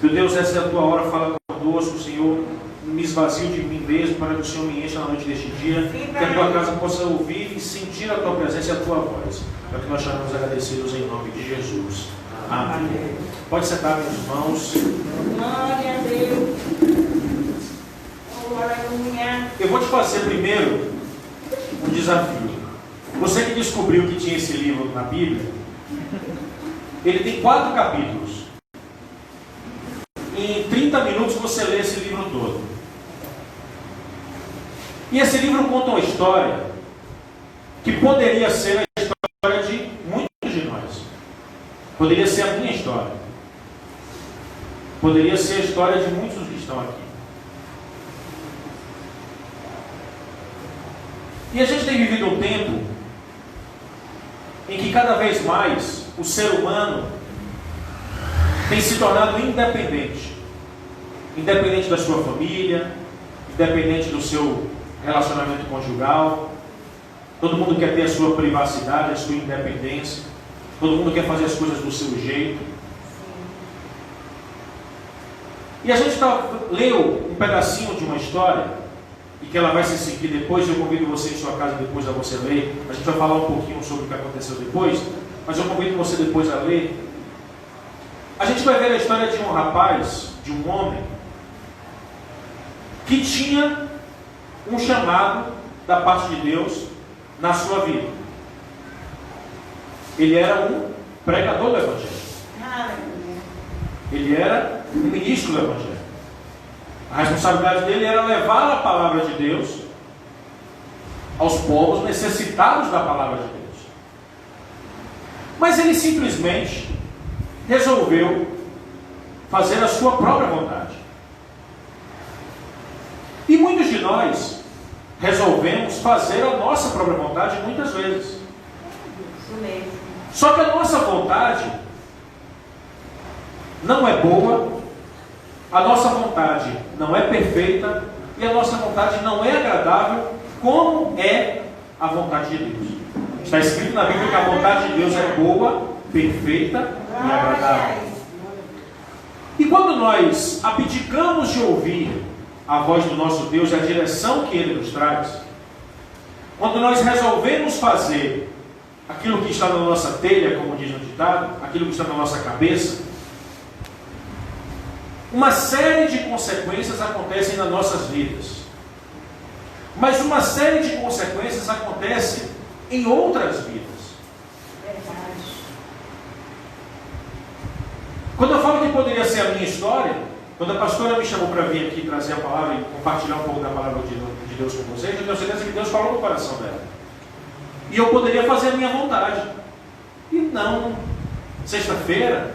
Meu Deus, essa é a tua hora, fala conosco, Senhor. Me esvazio de mim mesmo para que o Senhor me encha na noite deste dia. Que a tua casa possa ouvir e sentir a tua presença e a tua voz. É o que nós chamamos agradecidos em nome de Jesus. Amém. Pode sentar, meus irmãos. Glória a Deus. Aleluia. Eu vou te fazer primeiro um desafio. Você que descobriu que tinha esse livro na Bíblia, ele tem 4 capítulos. Em 30 minutos você lê esse livro todo. E esse livro conta uma história que poderia ser a história de muitos de nós. Poderia ser a minha história. Poderia ser a história de muitos que estão aqui. E a gente tem vivido um tempo em que cada vez mais o ser humano tem se tornado independente. Independente da sua família, independente do seu relacionamento conjugal. Todo mundo quer ter a sua privacidade, a sua independência. Todo mundo quer fazer as coisas do seu jeito. E a gente leu um pedacinho de uma história, e que ela vai se seguir depois. Eu convido você em sua casa depois a você ler. A gente vai falar um pouquinho sobre o que aconteceu depois, mas eu convido você depois a ler. A gente vai ver a história de um rapaz, de um homem, que tinha um chamado da parte de Deus na sua vida. Ele era um pregador do Evangelho. Ele era um ministro do Evangelho. A responsabilidade dele era levar a palavra de Deus aos povos necessitados da palavra de Deus. Mas ele simplesmente resolveu fazer a sua própria vontade. E muitos de nós resolvemos fazer a nossa própria vontade muitas vezes. Isso mesmo. Só que a nossa vontade não é boa, a nossa vontade não é perfeita e a nossa vontade não é agradável como é a vontade de Deus. Está escrito na Bíblia que a vontade de Deus é boa, perfeita e agradável. E quando nós abdicamos de ouvir a voz do nosso Deus e a direção que Ele nos traz, quando nós resolvemos fazer aquilo que está na nossa telha, como diz no ditado, aquilo que está na nossa cabeça, uma série de consequências acontecem nas nossas vidas. Mas uma série de consequências acontecem em outras vidas. Verdade. Quando eu falo que poderia ser a minha história, quando a pastora me chamou para vir aqui trazer a palavra e compartilhar um pouco da palavra de Deus com vocês, eu tenho certeza que Deus falou no coração dela. E eu poderia fazer a minha vontade. E não, sexta-feira,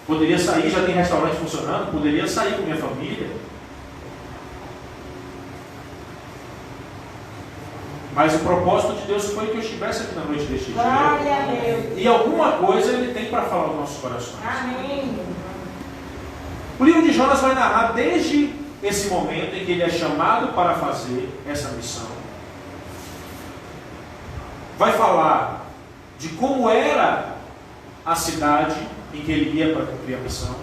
poderia sair, já tem restaurante funcionando, poderia sair com minha família. Mas o propósito de Deus foi que eu estivesse aqui na noite deste dia. Glória a Deus. E alguma coisa Ele tem para falar aos nossos corações. Amém. O livro de Jonas vai narrar desde esse momento em que ele é chamado para fazer essa missão. Vai falar de como era a cidade em que ele ia para cumprir a missão.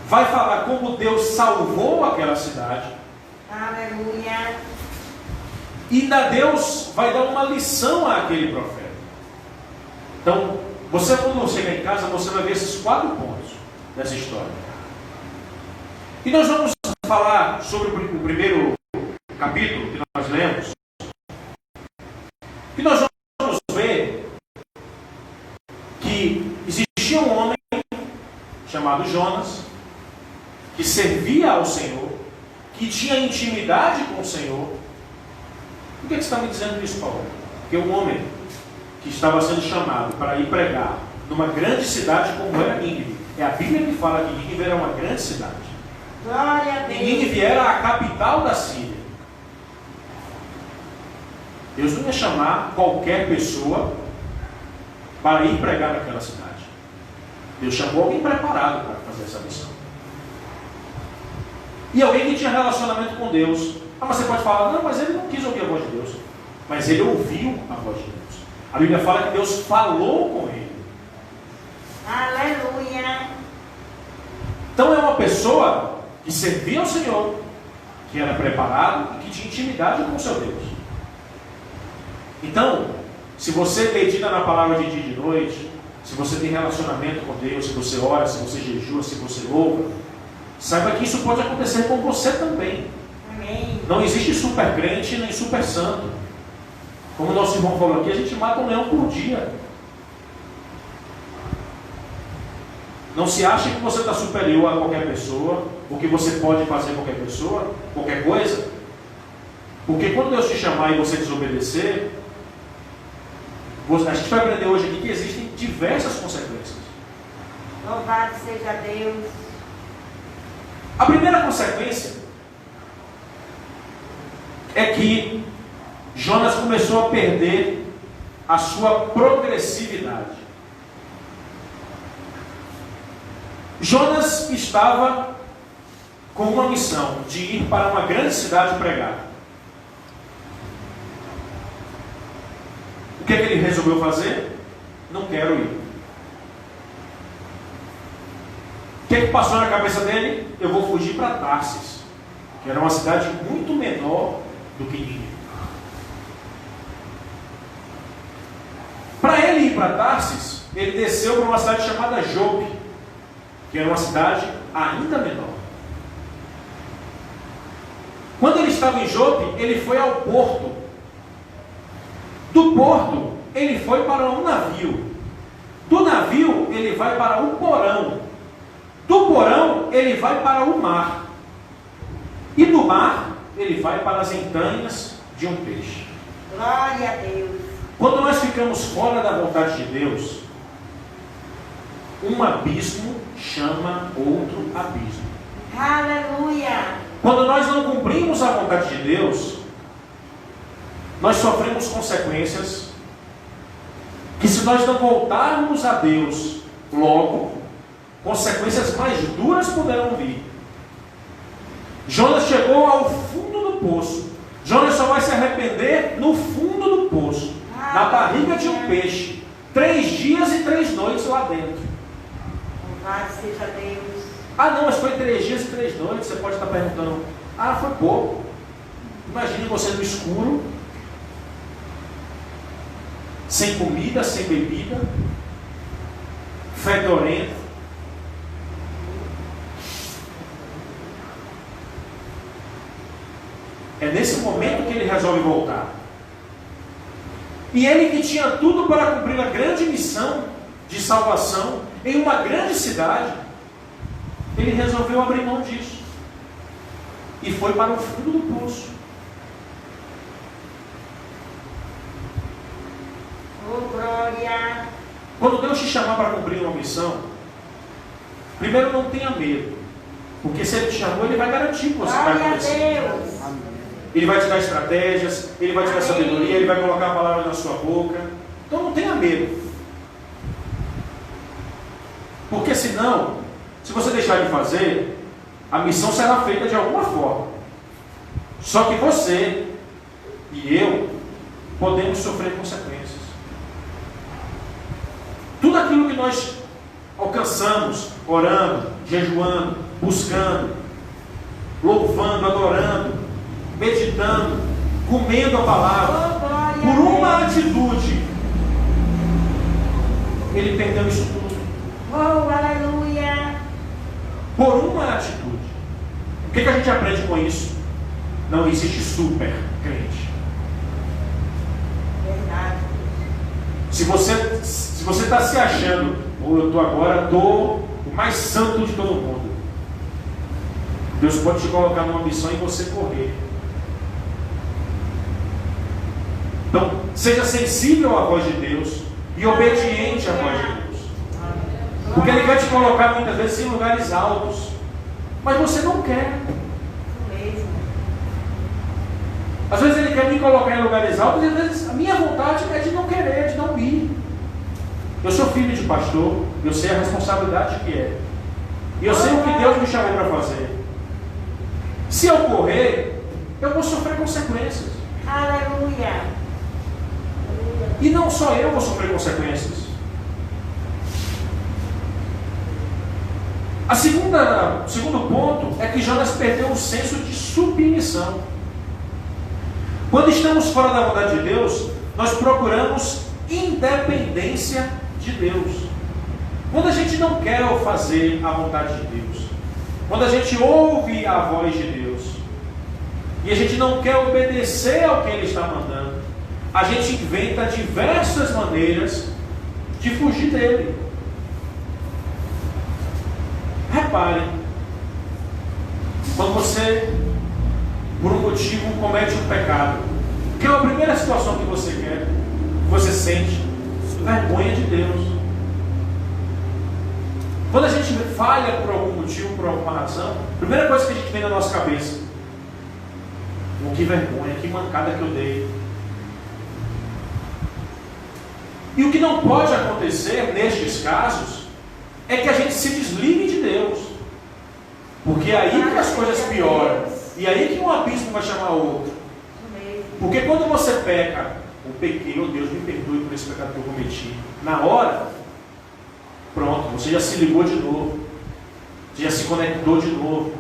Vai falar como Deus salvou aquela cidade. Aleluia. E ainda Deus vai dar uma lição àquele profeta. Então, você quando chegar em casa, você vai ver esses 4 pontos dessa história. E nós vamos falar sobre o primeiro capítulo que nós lemos. E nós vamos ver que existia um homem chamado Jonas, que servia ao Senhor, que tinha intimidade com o Senhor. Por que você está me dizendo isso, Paulo? Porque um homem que estava sendo chamado para ir pregar numa grande cidade como era Nínive. É a Bíblia que fala que Nínive era uma grande cidade. Glória a Deus. E Nínive era a capital da Síria. Deus não ia chamar qualquer pessoa para ir pregar naquela cidade. Deus chamou alguém preparado para fazer essa missão. E alguém que tinha relacionamento com Deus. Ah, mas você pode falar, não, mas ele não quis ouvir a voz de Deus. Mas ele ouviu a voz de Deus. A Bíblia fala que Deus falou com ele. Aleluia. uma pessoa que servia ao Senhor, que era preparado e que tinha intimidade com o seu Deus. Então, se você medita na palavra de dia e de noite, se você tem relacionamento com Deus, se você ora, se você jejua, se você louva, saiba que isso pode acontecer com você também. Amém. Não existe super crente nem super santo. Como o nosso irmão falou aqui, a gente mata um leão por dia. Não se ache que você está superior a qualquer pessoa, ou que você pode fazer qualquer pessoa, qualquer coisa. Porque quando Deus te chamar e você desobedecer, a gente vai aprender hoje aqui que existem diversas consequências. Louvado seja Deus. A primeira consequência é que Jonas começou a perder a sua progressividade. Jonas estava com uma missão de ir para uma grande cidade pregar. O que é que ele resolveu fazer? Não quero ir. O que é que passou na cabeça dele? Eu vou fugir para Tarsis, que era uma cidade muito menor do que Nínive. Para ele ir para Tarsis, ele desceu para uma cidade chamada Jope, que era uma cidade ainda menor. Quando ele estava em Jope, ele foi ao porto. Do porto, ele foi para um navio. Do navio, ele vai para um porão. Do porão, ele vai para o mar. E do mar, ele vai para as entranhas de um peixe. Glória a Deus. Quando nós ficamos fora da vontade de Deus, um abismo chama outro abismo. Aleluia. Quando nós não cumprimos a vontade de Deus, nós sofremos consequências que, se nós não voltarmos a Deus logo, consequências mais duras poderão vir. Jonas chegou ao fundo do poço. Jonas só vai se arrepender no fundo do poço, na barriga de um peixe, 3 dias e 3 noites lá dentro. Louvado seja Deus. Ah não, mas foi 3 dias e 3 noites. Você pode estar perguntando, foi pouco. Imagine você no escuro, sem comida, sem bebida, fedorento. É nesse momento que ele resolve voltar. E ele que tinha tudo para cumprir a grande missão de salvação em uma grande cidade, ele resolveu abrir mão disso. E foi para o fundo do poço. Oh, glória. Quando Deus te chamar para cumprir uma missão, primeiro não tenha medo. Porque se Ele te chamou, Ele vai garantir que você vai Glória a acontecer. Deus. Ele vai te dar estratégias, Ele vai te dar Amém. sabedoria, Ele vai colocar a palavra na sua boca. Então não tenha medo. Porque senão, se você deixar de fazer, a missão será feita de alguma forma. Só que você e eu podemos sofrer consequências. Tudo aquilo que nós alcançamos, orando, jejuando, buscando, louvando, adorando, meditando, comendo a palavra, Oh, glória por a Deus. uma atitude, ele perdeu isso tudo. Oh, aleluia. Por uma atitude. O que a gente aprende com isso? Não existe super crente. Verdade. Se você está se achando, eu estou o mais santo de todo mundo, Deus pode te colocar numa missão e você correr. Então, seja sensível à voz de Deus e obediente à voz de Deus. Porque Ele vai te colocar muitas vezes em lugares altos, mas você não quer. Mesmo. Às vezes Ele quer me colocar em lugares altos e às vezes a minha vontade é de não querer, de não ir. Eu sou filho de pastor, eu sei a responsabilidade que é. E eu sei o que Deus me chamou para fazer. Se eu correr, eu vou sofrer consequências. Aleluia. E não só eu vou sofrer consequências. O segundo ponto é que Jonas perdeu o senso de submissão. Quando estamos fora da vontade de Deus, nós procuramos independência de Deus. Quando a gente não quer fazer a vontade de Deus, quando a gente ouve a voz de Deus, e a gente não quer obedecer ao que Ele está mandando, a gente inventa diversas maneiras de fugir dele. Reparem, quando você, por um motivo, comete um pecado, que é a primeira situação que você quer, que você sente vergonha de Deus. Quando a gente falha por algum motivo, por alguma razão, a primeira coisa que a gente tem na nossa cabeça: que vergonha, que mancada que eu dei. E o que não pode acontecer nestes casos é que a gente se desligue de Deus, porque é aí que as coisas pioram, e é aí que um abismo vai chamar outro. Porque quando você peca, eu pequei, oh Deus, me perdoe por esse pecado que eu cometi, na hora, pronto, você já se ligou de novo, você já se conectou de novo.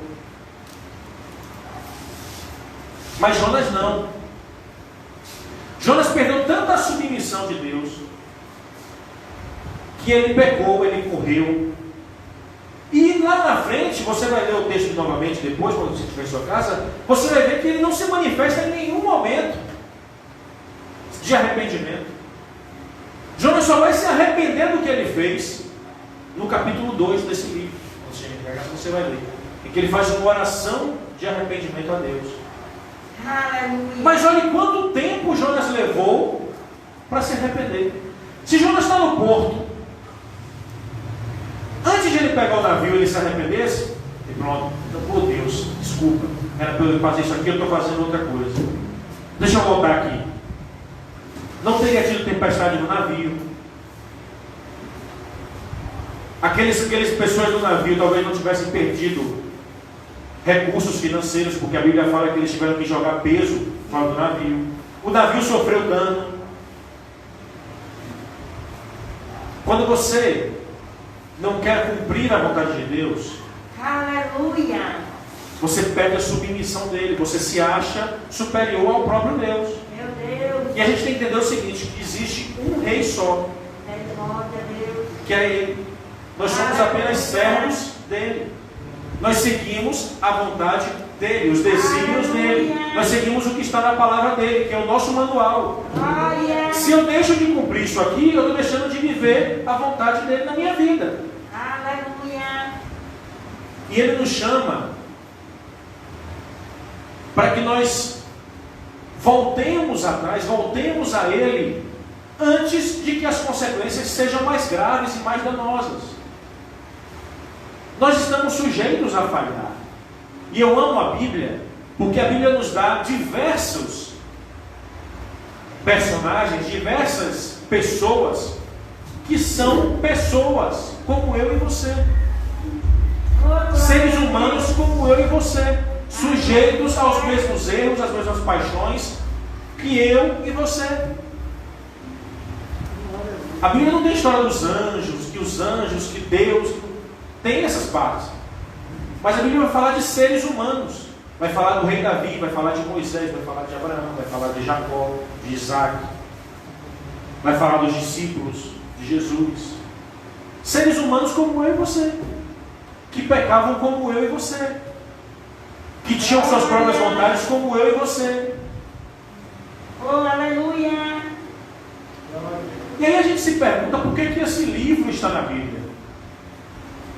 Mas Jonas não. Jonas perdeu tanta submissão de Deus que ele pecou, ele correu. E lá na frente, você vai ler o texto novamente depois, quando você estiver em sua casa, você vai ver que ele não se manifesta em nenhum momento de arrependimento. Jonas só vai se arrepender do que ele fez no capítulo 2 desse livro. Quando você chegar, você vai ler. Em que ele faz uma oração de arrependimento a Deus. Aleluia. Mas olhe quanto tempo Jonas levou para se arrepender. Se Jonas está no porto, antes de ele pegar o navio, ele se arrependesse, e pronto, então, oh Deus, desculpa, era para eu fazer isso aqui, eu estou fazendo outra coisa. Deixa eu voltar aqui. Não teria tido tempestade no navio. Aquelas pessoas do navio talvez não tivessem perdido recursos financeiros, porque a Bíblia fala que eles tiveram que jogar peso fora do navio. O navio sofreu dano. Quando você não quer cumprir a vontade de Deus, Aleluia. você perde a submissão dele, você se acha superior ao próprio Deus. Meu Deus. E a gente tem que entender o seguinte: que existe um rei só, Glória a Deus. que é Ele. Nós somos apenas servos dele. Nós seguimos a vontade dele, os desígnios dele. Nós seguimos o que está na palavra dele, que é o nosso manual. Glória. Se eu deixo de cumprir isso aqui, eu estou deixando de viver a vontade dele na minha vida. Aleluia. E ele nos chama para que nós voltemos atrás, voltemos a ele, antes de que as consequências sejam mais graves e mais danosas. Nós estamos sujeitos a falhar. E eu amo a Bíblia, porque a Bíblia nos dá diversos personagens, diversas pessoas, que são pessoas como eu e você. Seres humanos como eu e você, sujeitos aos mesmos erros, às mesmas paixões que eu e você. A Bíblia não tem história dos anjos, que os anjos, que Deus, tem essas partes. Mas a Bíblia vai falar de seres humanos. Vai falar do rei Davi, vai falar de Moisés, vai falar de Abraão, vai falar de Jacó, de Isaac. Vai falar dos discípulos de Jesus. Seres humanos como eu e você, que pecavam como eu e você, que tinham suas próprias vontades como eu e você. Oh, aleluia. E aí a gente se pergunta por que esse livro está na Bíblia.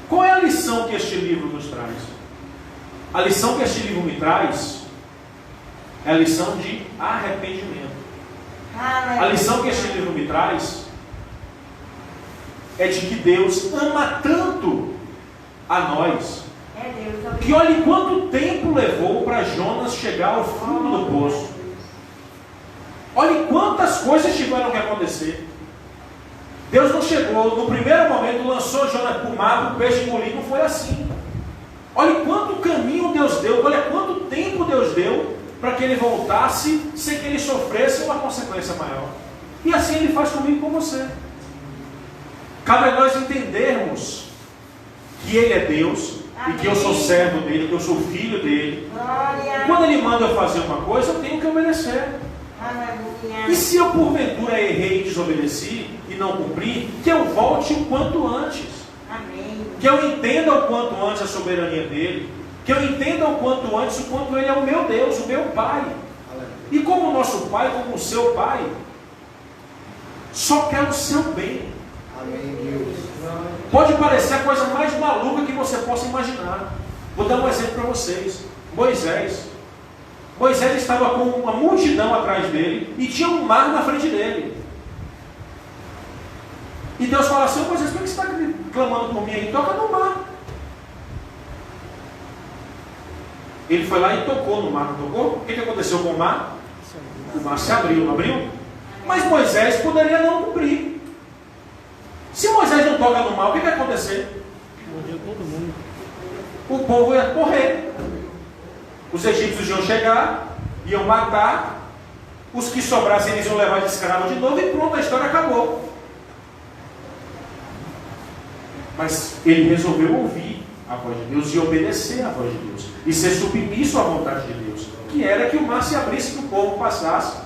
Qual é a lição que este livro nos traz? A lição que este livro me traz é a lição de arrependimento. A lição que este livro me traz é de que Deus ama tanto a nós, que olhe quanto tempo levou para Jonas chegar ao fundo do poço. Olhe quantas coisas tiveram que acontecer. Deus não chegou, no primeiro momento lançou Jonas para o mar, o peixe engoliu, não foi assim. Olhe quanto caminho Deus deu, olha quanto tempo Deus deu para que ele voltasse sem que ele sofresse uma consequência maior. E assim ele faz comigo e com você. Cabe a nós entendermos que Ele é Deus, e que eu sou servo dEle, que eu sou filho dEle. Glória. Quando Ele manda eu fazer uma coisa, eu tenho que obedecer. Aleluia. E se eu porventura errei e desobedeci e não cumpri, que eu volte o quanto antes. Amém. Que eu entenda o quanto antes a soberania dEle. Que eu entenda o quanto antes o quanto Ele é o meu Deus, o meu Pai. E como o nosso Pai, como o seu Pai, só quer o seu bem. Amém, Deus. Pode parecer a coisa mais maluca que você possa imaginar. Vou dar um exemplo para vocês. Moisés estava com uma multidão atrás dele e tinha um mar na frente dele. E Deus fala assim: Moisés, por que você está clamando por mim aí? Toca no mar. Ele foi lá e tocou no mar, não tocou? O que aconteceu com o mar? O mar se abriu, não abriu? Mas Moisés poderia não cumprir. Se Moisés não toca no mar, o que vai acontecer? Morreu todo mundo. O povo ia morrer. Os egípcios iam chegar, iam matar. Os que sobrassem eles iam levar de escravo de novo e pronto, a história acabou. Mas ele resolveu ouvir a voz de Deus e obedecer à voz de Deus. E ser submisso à vontade de Deus. Que era que o mar se abrisse, que o povo passasse.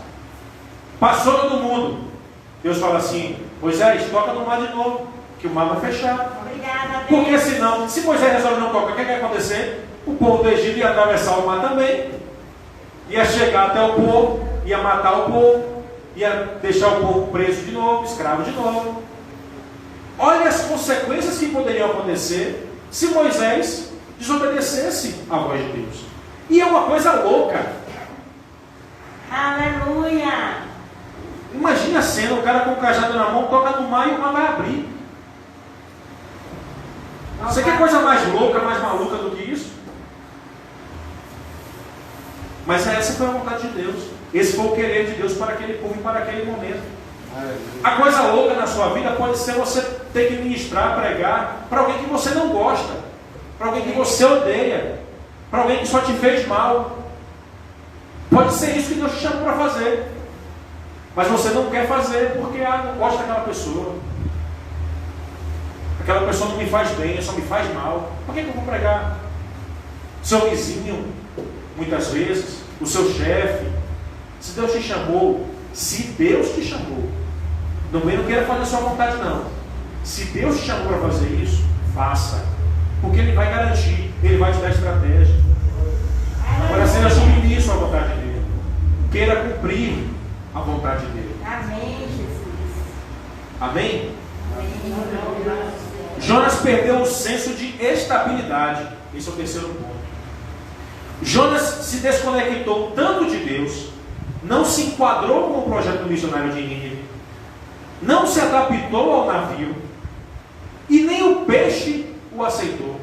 Passou todo mundo. Deus fala assim: Moisés, toca no mar de novo, que o mar vai fechar. Obrigada, Deus. Porque senão, se Moisés resolve não tocar, o que vai acontecer? O povo do Egito ia atravessar o mar também. Ia chegar até o povo, ia matar o povo, ia deixar o povo preso de novo, escravo de novo. Olha as consequências que poderiam acontecer se Moisés desobedecesse à voz de Deus. E é uma coisa louca. Aleluia. Imagina a cena, o cara com o cajado na mão toca no mar e o mar vai abrir. Você quer coisa mais louca, mais maluca do que isso? Mas essa foi a vontade de Deus. Esse foi o querer de Deus para aquele povo e para aquele momento. A coisa louca na sua vida pode ser você ter que ministrar, pregar para alguém que você não gosta, para alguém que você odeia, para alguém que só te fez mal. Pode ser isso que Deus te chamou para fazer. Mas você não quer fazer porque não gosta daquela pessoa. Aquela pessoa não me faz bem, só me faz mal. Por que eu vou pregar? Seu vizinho, muitas vezes, o seu chefe. Se Deus te chamou, também não queira fazer a sua vontade não. Se Deus te chamou para fazer isso, faça. Porque Ele vai garantir, Ele vai te dar estratégia. Agora seja submisso à vontade dEle. Queira cumprir a vontade dEle. Amém, Jesus. Amém? Amém. Jonas perdeu o senso de estabilidade. Esse é o terceiro ponto. Jonas se desconectou tanto de Deus, não se enquadrou com o projeto missionário de Nínive, não se adaptou ao navio, e nem o peixe o aceitou.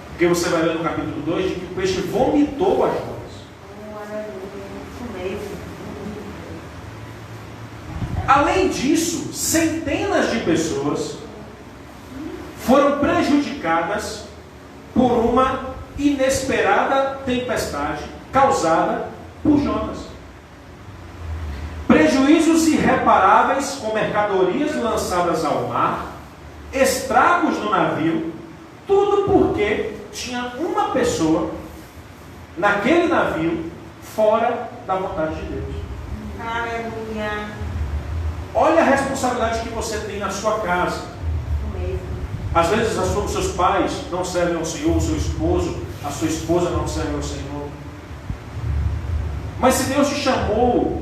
Porque você vai ler no capítulo 2 de que o peixe vomitou as Jonas. Além disso, centenas de pessoas foram prejudicadas por uma inesperada tempestade causada por Jonas. Prejuízos irreparáveis com mercadorias lançadas ao mar, estragos no navio, tudo porque tinha uma pessoa naquele navio fora da vontade de Deus. Aleluia. Olha a responsabilidade que você tem na sua casa. Às vezes os seus pais não servem ao Senhor, o seu esposo, a sua esposa não serve ao Senhor. Mas se Deus te chamou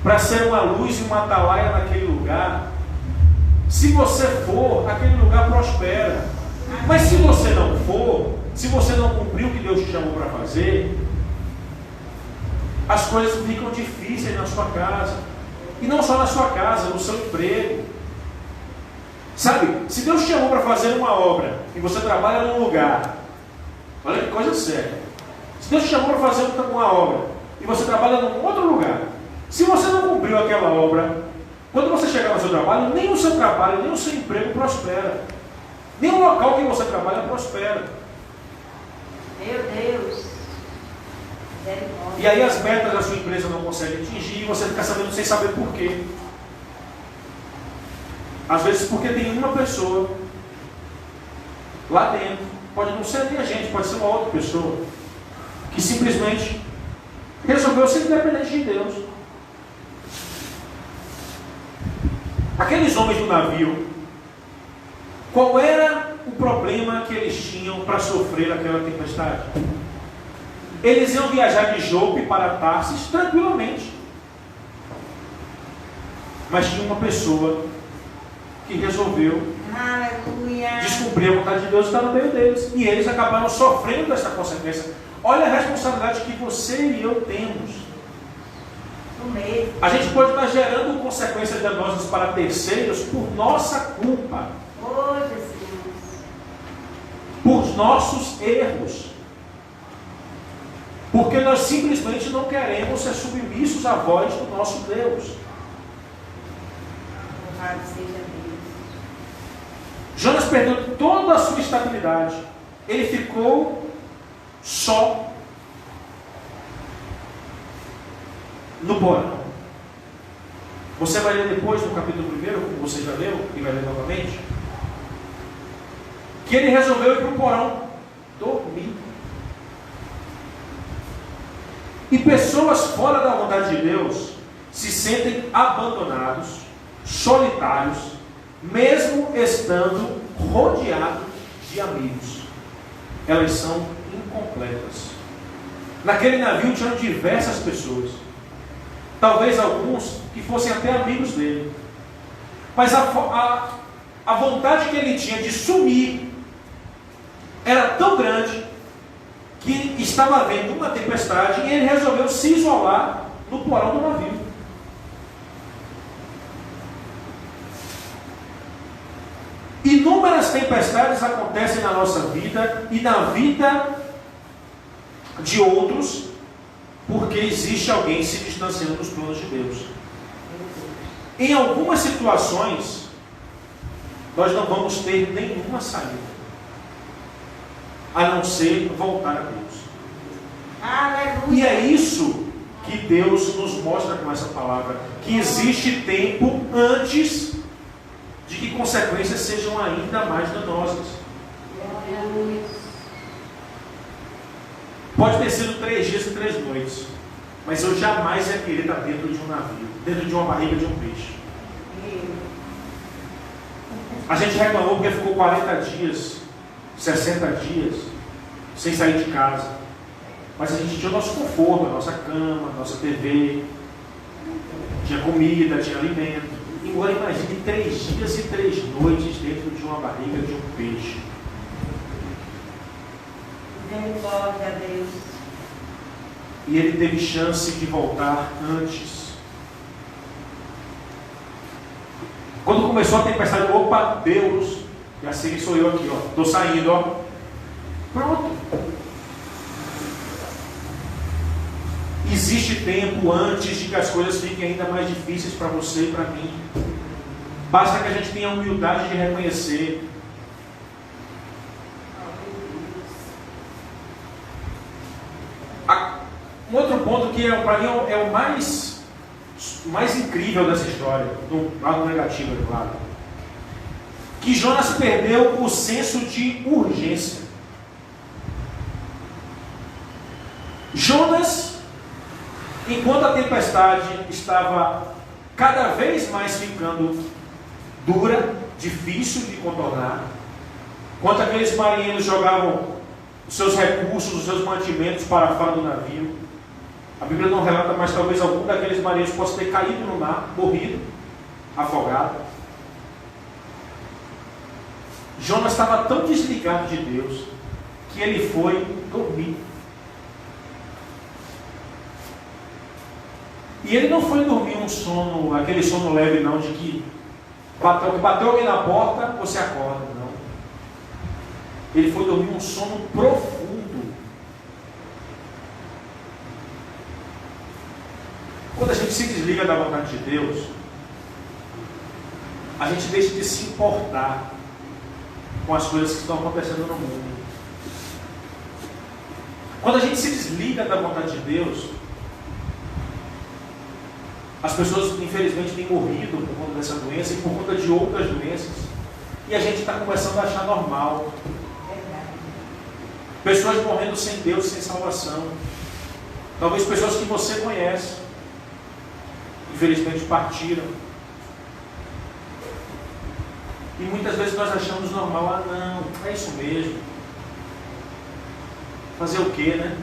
para ser uma luz e uma atalaia naquele lugar, se você for, aquele lugar prospera. Mas se você não for, se você não cumprir o que Deus te chamou para fazer, as coisas ficam difíceis na sua casa. E não só na sua casa, no seu emprego. Sabe, se Deus te chamou para fazer uma obra e você trabalha num lugar, olha que coisa séria. Se Deus te chamou para fazer uma obra e você trabalha num outro lugar, se você não cumpriu aquela obra, quando você chegar no seu trabalho, nem o seu trabalho, nem o seu emprego prospera. Nem o local que você trabalha prospera. Meu Deus. E aí as metas da sua empresa não conseguem atingir e você fica sabendo sem saber por quê. Às vezes porque tem uma pessoa lá dentro, pode não ser nem a gente, pode ser uma outra pessoa, que simplesmente resolveu ser independente de Deus. Aqueles homens do navio, qual era o problema que eles tinham para sofrer aquela tempestade? Eles iam viajar de Jope para Tarsis tranquilamente. Mas tinha uma pessoa que resolveu Aleluia. descumprir a vontade de Deus e estar no meio deles. E eles acabaram sofrendo dessa consequência. Olha a responsabilidade que você e eu temos. No meio. A gente pode estar gerando consequências danosas para terceiros por nossa culpa, Oh, Jesus. por nossos erros. Porque nós simplesmente não queremos ser submissos à voz do nosso Deus. Louvado seja Deus. Jonas perdeu toda a sua estabilidade. Ele ficou só no porão. Você vai ler depois no capítulo 1, como você já leu, e vai ler novamente, que ele resolveu ir para o porão dormir. E pessoas fora da vontade de Deus se sentem abandonados, solitários, mesmo estando rodeados de amigos. Elas são incompletas. Naquele navio tinham diversas pessoas. Talvez alguns que fossem até amigos dele. Mas a vontade que ele tinha de sumir era tão grande que estava havendo uma tempestade e ele resolveu se isolar no porão do navio. Inúmeras tempestades acontecem na nossa vida e na vida de outros, porque existe alguém se distanciando dos planos de Deus. Em algumas situações, nós não vamos ter nenhuma saída, a não ser voltar a Deus. Aleluia. E é isso que Deus nos mostra com essa palavra, que existe tempo antes de que consequências sejam ainda mais danosas. Pode ter sido 3 dias e 3 noites, mas eu jamais ia querer estar dentro de um navio, dentro de uma barriga de um peixe. A gente reclamou porque ficou 40 dias, 60 dias, sem sair de casa. Mas a gente tinha o nosso conforto, a nossa cama, a nossa TV, tinha comida, tinha alimento. Agora imagine 3 dias e 3 noites dentro de uma barriga de um peixe. Glória a Deus. E ele teve chance de voltar antes. Quando começou a tempestade, opa, Deus, e assim sou eu aqui, ó, estou saindo, ó. Pronto. Existe tempo antes de que as coisas fiquem ainda mais difíceis para você e para mim. Basta que a gente tenha a humildade de reconhecer. Um outro ponto que para mim é o mais incrível dessa história, do lado negativo, é claro, que Jonas perdeu o senso de urgência. Jonas, enquanto a tempestade estava cada vez mais ficando dura, difícil de contornar, enquanto aqueles marinheiros jogavam os seus recursos, os seus mantimentos para fora do navio, a Bíblia não relata, mas talvez algum daqueles marinheiros possa ter caído no mar, morrido, afogado. Jonas estava tão desligado de Deus que ele foi dormir. E ele não foi dormir um sono, aquele sono leve não, de que bateu alguém na porta, você acorda, não. Ele foi dormir um sono profundo. Quando a gente se desliga da vontade de Deus, a gente deixa de se importar com as coisas que estão acontecendo no mundo. Quando a gente se desliga da vontade de Deus, As pessoas, infelizmente, têm morrido por conta dessa doença e por conta de outras doenças. E a gente está começando a achar normal. Pessoas morrendo sem Deus, sem salvação. Talvez pessoas que você conhece, infelizmente, partiram. E muitas vezes nós achamos normal, não, é isso mesmo. Fazer o quê, né?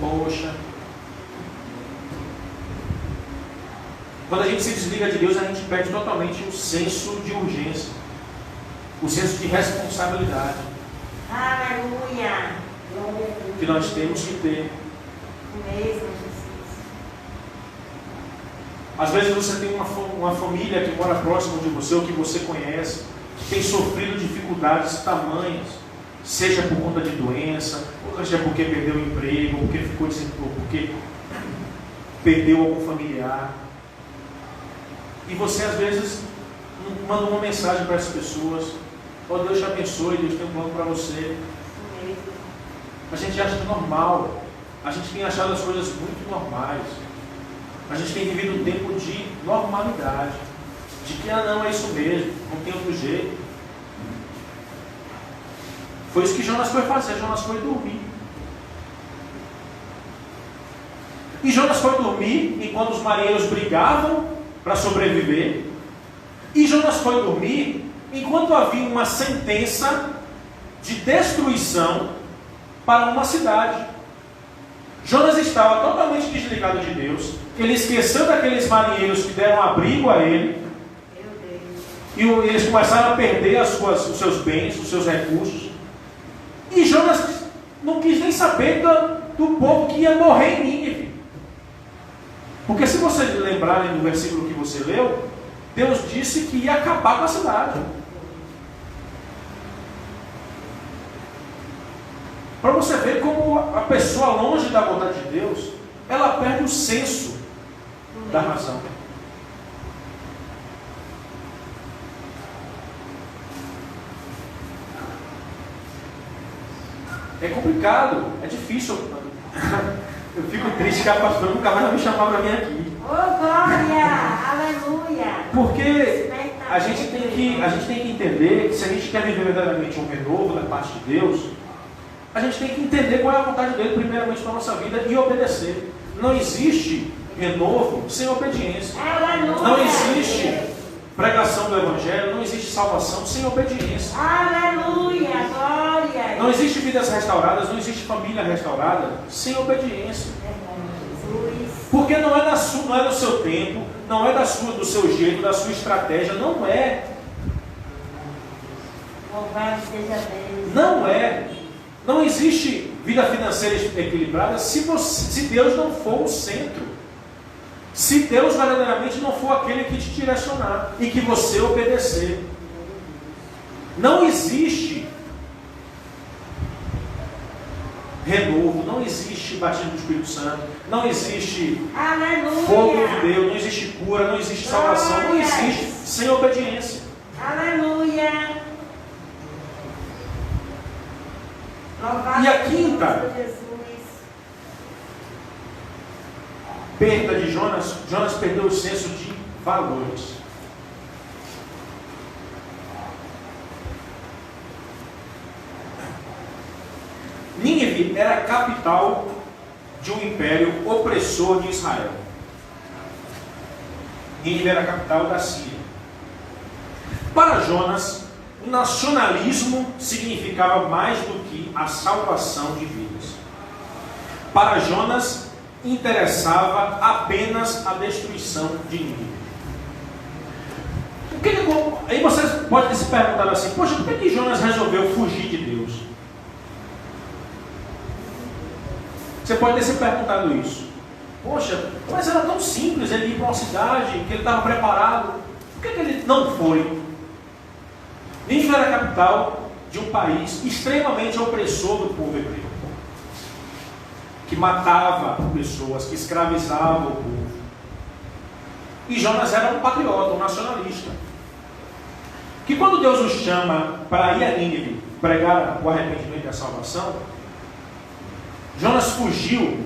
Poxa. Quando a gente se desliga de Deus, a gente perde totalmente o senso de urgência, o senso de responsabilidade. Aleluia. Que nós temos que ter. Mesmo, Jesus. Às vezes você tem uma família que mora próximo de você, ou que você conhece, que tem sofrido dificuldades tamanhas, seja por conta de doença, ou seja porque perdeu o emprego, ou porque ficou ou porque perdeu algum familiar. E você às vezes manda uma mensagem para essas pessoas: ó, Deus te abençoe, Deus tem um plano para você. A gente acha normal, a gente tem achado as coisas muito normais, a gente tem vivido um tempo de normalidade, de que não, é isso mesmo, não tem outro jeito. Foi isso que Jonas foi fazer. Jonas foi dormir. E Jonas foi dormir enquanto os marinheiros brigavam para sobreviver. E Jonas foi dormir enquanto havia uma sentença de destruição para uma cidade. Jonas estava totalmente desligado de Deus. Ele esqueceu daqueles marinheiros que deram abrigo a ele. E eles começaram a perder os seus bens, os seus recursos. E Jonas não quis nem saber do povo que ia morrer em Nínive. Porque se vocês lembrarem do versículo que você leu, Deus disse que ia acabar com a cidade. Para você ver como a pessoa longe da vontade de Deus, ela perde o senso da razão. É complicado, é difícil. Eu fico triste que a pastora nunca mais vai me chamar para vir aqui. Oh, glória! Aleluia! Porque a gente tem que entender que se a gente quer viver verdadeiramente um renovo da parte de Deus, a gente tem que entender qual é a vontade dele primeiramente para a nossa vida e obedecer. Não existe renovo sem obediência. Aleluia! Não existe pregação do Evangelho, não existe salvação sem obediência. Aleluia! Glória! Não existe vidas restauradas, não existe família restaurada sem obediência. Porque não é do seu tempo, não é do seu jeito, da sua estratégia, não é. Louvado seja Deus. Não é. Não existe vida financeira equilibrada se Deus não for o centro. Se Deus verdadeiramente não for aquele que te direcionar e que você obedecer. Não existe renovo, não existe batismo do Espírito Santo, não existe Aleluia! fogo de Deus, não existe cura, não existe salvação, não existe sem obediência. Aleluia! Louvado E a seja quinta Jesus. perda de Jonas perdeu o senso de valores. Nínive era a capital de um império opressor de Israel. Nínive era a capital da Síria. Para Jonas, o nacionalismo significava mais do que a salvação de vidas. Para Jonas, interessava apenas a destruição de Nínive. Aí você pode se perguntar assim: poxa, por que Jonas resolveu fugir de Deus? Você pode ter se perguntado isso. Poxa, mas era tão simples ele ir para uma cidade que ele estava preparado. Por que ele não foi? Nínive era a capital de um país extremamente opressor do povo hebreu, que matava pessoas, que escravizava o povo. E Jonas era um patriota, um nacionalista, que quando Deus o chama para ir a Nínive pregar o arrependimento e a salvação, Jonas fugiu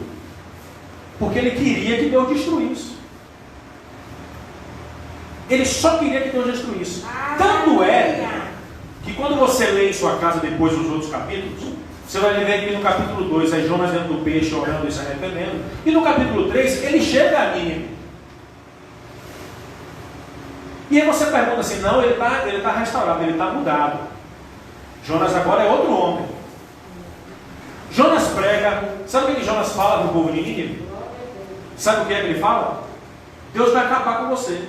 Porque ele queria que Deus destruísse. Ele só queria que Deus destruísse. Tanto é que quando você lê em sua casa depois os outros capítulos, você vai ver aqui no capítulo 2, aí Jonas dentro do peixe, orando e se arrependendo. E no capítulo 3, ele chega a Nínive. E aí você pergunta assim, não, ele está restaurado, ele está mudado. Jonas agora é outro homem. Jonas prega, sabe o que Jonas fala para o povo de Nínive? Sabe o que é que ele fala? Deus vai acabar com você.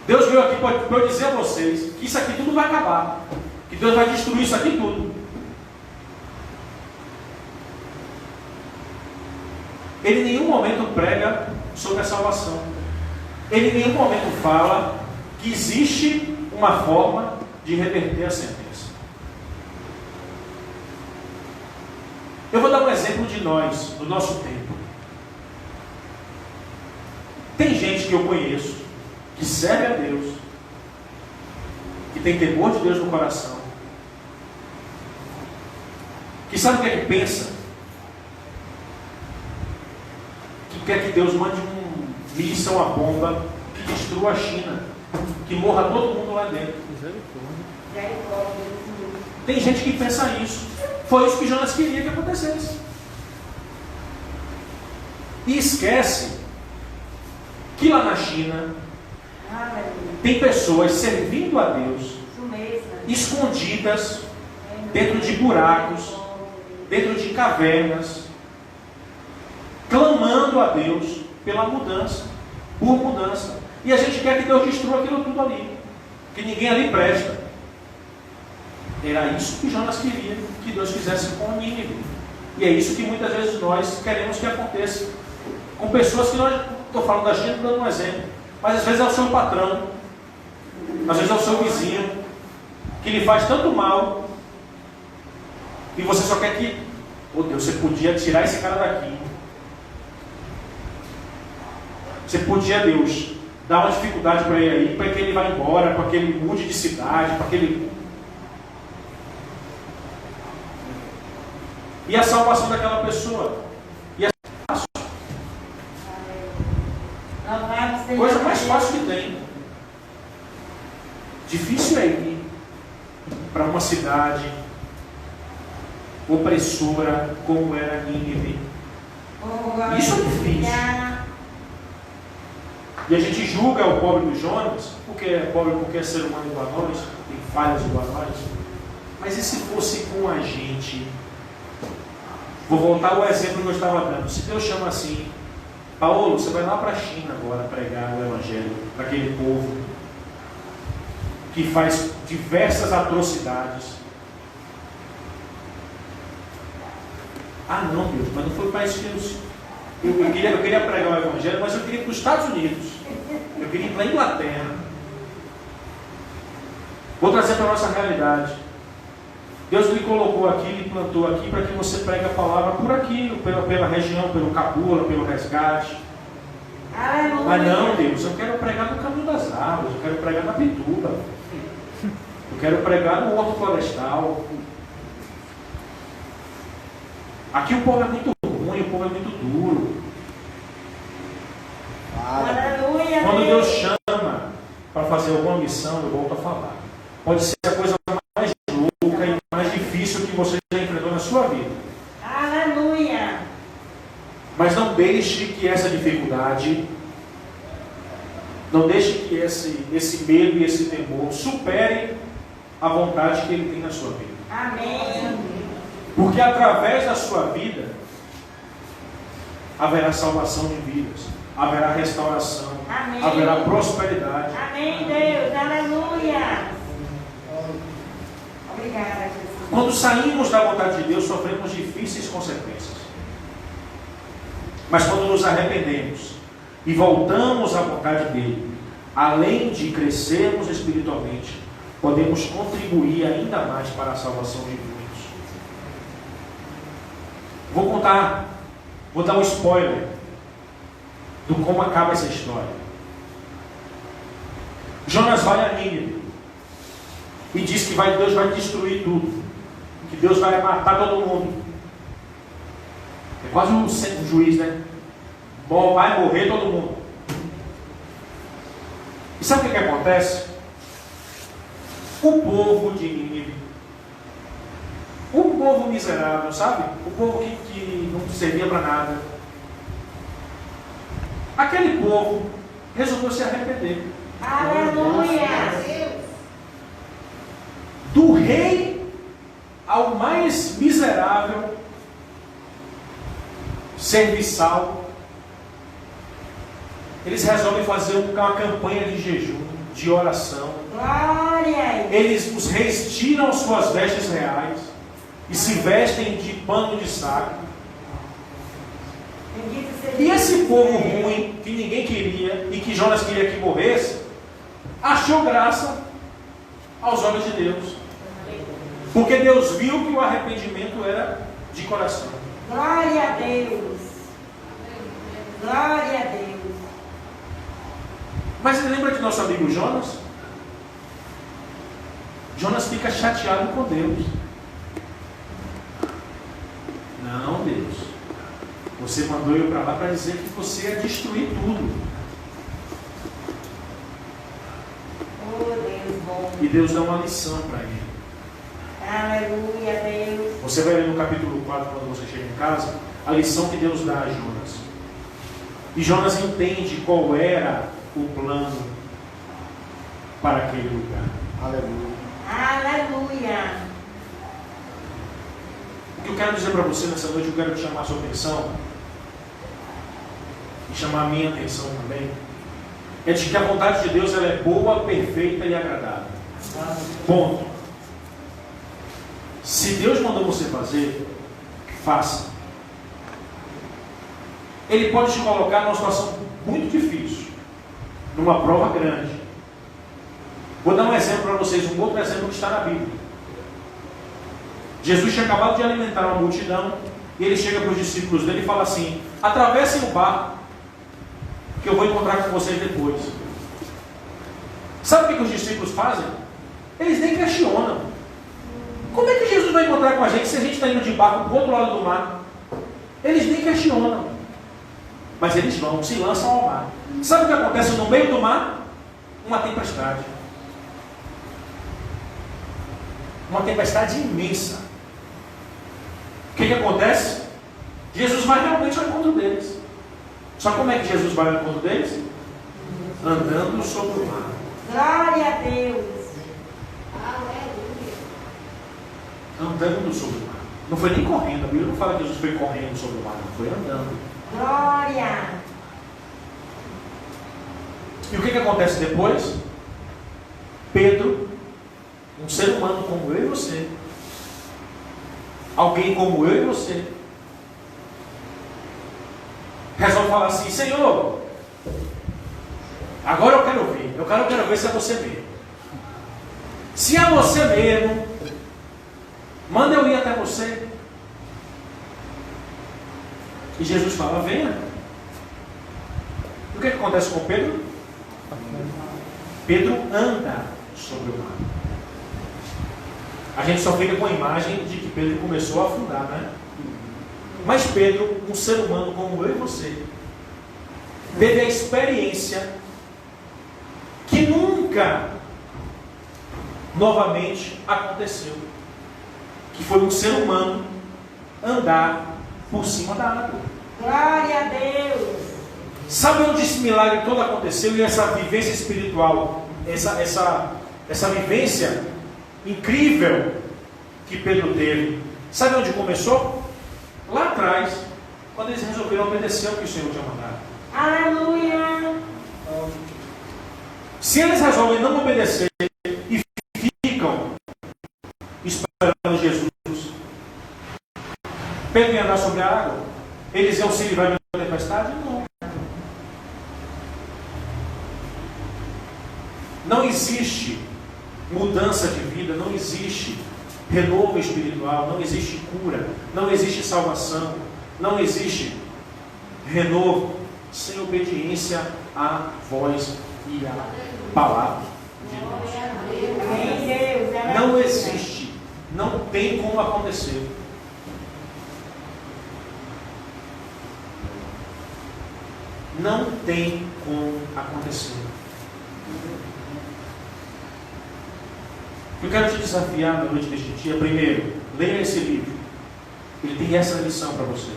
Deus veio aqui para eu dizer a vocês que isso aqui tudo vai acabar. Que Deus vai destruir isso aqui tudo. Ele em nenhum momento prega sobre a salvação. Ele em nenhum momento fala que existe uma forma de reverter a sentença. Eu vou dar um exemplo de nós, do nosso tempo. Tem gente que eu conheço, que serve a Deus, que tem temor de Deus no coração, que sabe o que é que pensa, que quer que Deus mande um míssil, uma bomba, que destrua a China, que morra todo mundo lá dentro. Tem gente que pensa isso. Foi isso que Jonas queria que acontecesse. E esquece que lá na China tem pessoas servindo a Deus, escondidas dentro de buracos, dentro de cavernas, clamando a Deus pela mudança, por mudança. E a gente quer que Deus destrua aquilo tudo ali, que ninguém ali presta. Era isso que Jonas queria que Deus fizesse com Nínive. E é isso que muitas vezes nós queremos que aconteça com pessoas que nós, estou falando da gente, dando um exemplo, mas às vezes é o seu patrão, às vezes é o seu vizinho, que lhe faz tanto mal, e você só quer que, oh Deus, você podia tirar esse cara daqui. Você podia, Deus, dar uma dificuldade para ele aí, para que ele vá embora, para que ele mude de cidade, para que ele... E a salvação daquela pessoa. E é fácil. Coisa mais fácil que tem. Difícil é ir para uma cidade opressora como era Nínive. Isso é difícil. E a gente julga o pobre do Jonas, porque é pobre, porque é ser humano igual a nós, tem falhas igual a nós. Mas e se fosse com a gente? Vou voltar ao exemplo que eu estava dando. Se Deus chama assim, Paulo, você vai lá para a China agora pregar o Evangelho para aquele povo que faz diversas atrocidades. Ah não, Deus, mas não foi para isso que eu queria pregar o Evangelho, mas eu queria ir para os Estados Unidos. Eu queria ir para a Inglaterra. Vou trazer para a nossa realidade. Deus lhe colocou aqui, lhe plantou aqui para que você pregue a palavra por aqui, pela região, pelo Cabula, pelo Resgate. Mas não, Deus, eu quero pregar no Caminho das Árvores, eu quero pregar na Pituba, eu quero pregar no Horto Florestal. Aqui o povo é muito ruim, o povo é muito duro. Quando Deus chama para fazer alguma missão, eu volto a falar. Pode ser a coisa mais louca e mais difícil que você já enfrentou na sua vida. Aleluia! Mas não deixe que essa dificuldade, não deixe que esse medo e esse temor supere a vontade que Ele tem na sua vida. Amém! Porque através da sua vida haverá salvação de vidas, haverá restauração, amém, haverá prosperidade. Amém, Deus, aleluia. Obrigada, Jesus. Quando saímos da vontade de Deus, sofremos difíceis consequências. Mas quando nos arrependemos e voltamos à vontade dele, além de crescermos espiritualmente, podemos contribuir ainda mais para a salvação de muitos. Vou dar um spoiler do como acaba essa história. Jonas vai a Nínive e diz que Deus vai destruir tudo, que Deus vai matar todo mundo. Quase um juiz, né? Vai morrer todo mundo. E sabe o que acontece? O povo de Nínive, o povo miserável, sabe? O povo que não servia para nada. Aquele povo resolveu se arrepender. Aleluia! Do rei ao mais miserável, serviçal, eles resolvem fazer uma campanha de jejum, de oração. Glória! Os reis tiram suas vestes reais e se vestem de pano de saco. E esse povo ruim, que ninguém queria e que Jonas queria que morresse, achou graça aos olhos de Deus. Porque Deus viu que o arrependimento era de coração. Glória a Deus! Glória a Deus! Mas você lembra de nosso amigo Jonas? Jonas fica chateado com Deus. Não, Deus. Você mandou eu para lá para dizer que você ia destruir tudo. Oh, Deus bom. E Deus dá uma lição para ele. Aleluia, Deus. Você vai ler no capítulo 4, quando você chega em casa, a lição que Deus dá a Jonas. E Jonas entende qual era o plano para aquele lugar. Aleluia. Aleluia. O que eu quero dizer para você nessa noite, eu quero chamar a sua atenção, e chamar a minha atenção também, é de que a vontade de Deus ela é boa, perfeita e agradável. Ponto. Se Deus mandou você fazer, faça. Ele pode te colocar numa situação muito difícil, numa prova grande. Vou dar um exemplo para vocês, um outro exemplo que está na Bíblia. Jesus tinha acabado de alimentar uma multidão, e ele chega para os discípulos dele e fala assim: atravessem o barco, que eu vou encontrar com vocês depois. Sabe o que os discípulos fazem? Eles nem questionam. Como é que Jesus vai encontrar com a gente se a gente está indo de barco para o outro lado do mar? Eles nem questionam. Mas eles vão, se lançam ao mar. Sabe o que acontece no meio do mar? Uma tempestade. Uma tempestade imensa. O que acontece? Jesus vai realmente ao encontro deles. Só como é que Jesus vai ao encontro deles? Andando sobre o mar. Glória a Deus. Andando sobre o mar. Não foi nem correndo. A Bíblia não fala que Jesus foi correndo sobre o mar, não. Foi andando. Glória. E o que acontece depois? Pedro, um ser humano como eu e você, alguém como eu e você, resolve falar assim: Senhor, agora eu quero ver. Eu quero ver se é você mesmo. Se é você mesmo, manda eu ir até você. E Jesus fala: venha. E o que acontece com Pedro? Pedro anda sobre o mar. A gente só fica com a imagem de que Pedro começou a afundar, né? Mas Pedro, um ser humano como eu e você, teve a experiência que nunca novamente aconteceu. Que foi um ser humano andar por cima da água. Glória a Deus. Sabe onde esse milagre todo aconteceu? E essa vivência espiritual, essa vivência incrível que Pedro teve, sabe onde começou? Lá atrás, quando eles resolveram obedecer ao que o Senhor tinha mandado. Aleluia. Se eles resolvem não obedecer e ficam esperando Jesus, Pedro ia andar sobre a água, eles iam se livrar de uma tempestade? Não. Não existe mudança de vida, não existe renovo espiritual, não existe cura, não existe salvação, não existe renovo sem obediência à voz e à palavra de Deus. Não existe, não tem como acontecer. não tem como acontecer. Eu quero te desafiar na noite deste dia. Primeiro, leia esse livro. Ele tem essa lição para você.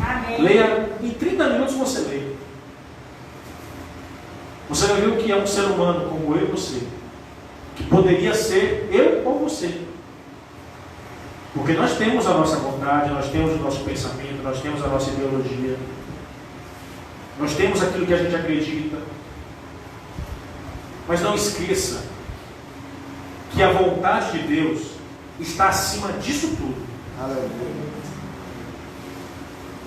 Amém. Leia, em 30 minutos você lê. Você vai ver o que é um ser humano como eu e você, que poderia ser eu ou você. Porque nós temos a nossa vontade, nós temos o nosso pensamento, nós temos a nossa ideologia, nós temos aquilo que a gente acredita. Mas não esqueça que a vontade de Deus está acima disso tudo. Aleluia.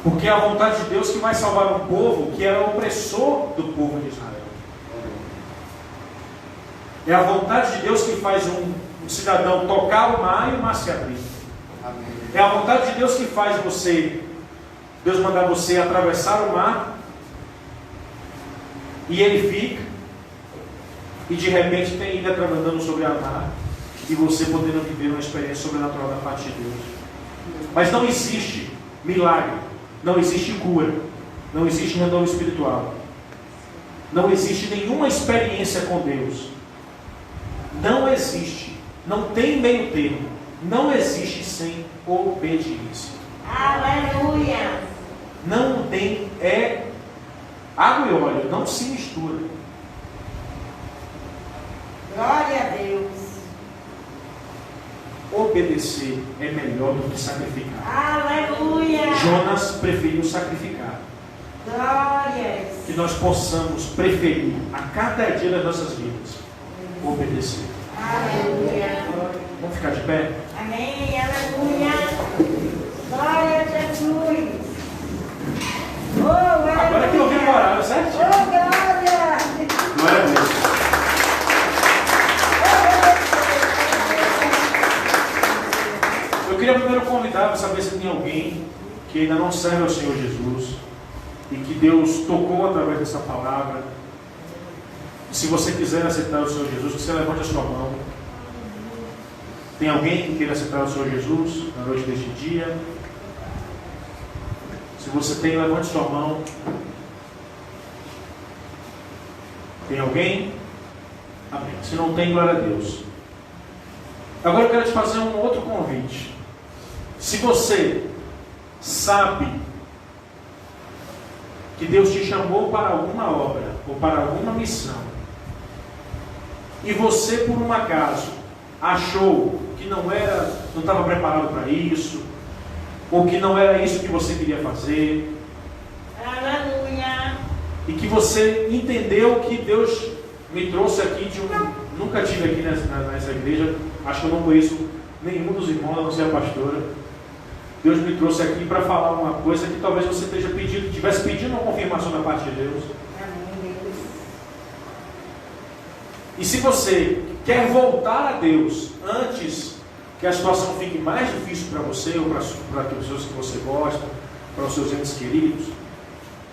Porque é a vontade de Deus que vai salvar um povo que era opressor do povo de Israel. É a vontade de Deus que faz um cidadão tocar o mar e o mar se abrir. Amém. É a vontade de Deus que faz Deus mandar você atravessar o mar, e ele fica, e de repente tem ilha andando sobre a mar, e você podendo viver uma experiência sobrenatural da parte de Deus. Mas não existe milagre, não existe cura, não existe renovo espiritual, não existe nenhuma experiência com Deus. Não existe, não tem meio termo, não existe sem obediência. Aleluia. Não tem, é água e óleo, não se mistura. Glória a Deus. Obedecer é melhor do que sacrificar. Aleluia. Jonas preferiu sacrificar. Glórias. Que nós possamos preferir a cada dia das nossas vidas obedecer. Aleluia. Vamos ficar de pé? Amém. Aleluia. Glória a Jesus. Oh, Agora que eu vi o horário certinho. Oh, glória. Glória a Deus. Eu queria primeiro convidar para saber se tem alguém que ainda não serve ao Senhor Jesus e que Deus tocou através dessa palavra. Se você quiser aceitar o Senhor Jesus, que você levante a sua mão. Tem alguém que queira aceitar o Senhor Jesus na noite deste dia? Se você tem, levante sua mão. Tem alguém? Amém. Se não tem, glória a Deus. Agora eu quero te fazer um outro convite. Se você sabe que Deus te chamou para alguma obra ou para alguma missão, e você por um acaso achou que não estava preparado para isso, ou que não era isso que você queria fazer, Aleluia. e que você entendeu que Deus me trouxe aqui nunca tive aqui nessa igreja, acho que eu não conheço nenhum dos irmãos, a não ser a pastora. Deus me trouxe aqui para falar uma coisa que talvez você estivesse pedindo uma confirmação da parte de Deus. Amém, Deus. E se você quer voltar a Deus antes que a situação fique mais difícil para você, ou para as pessoas que você gosta, para os seus entes queridos,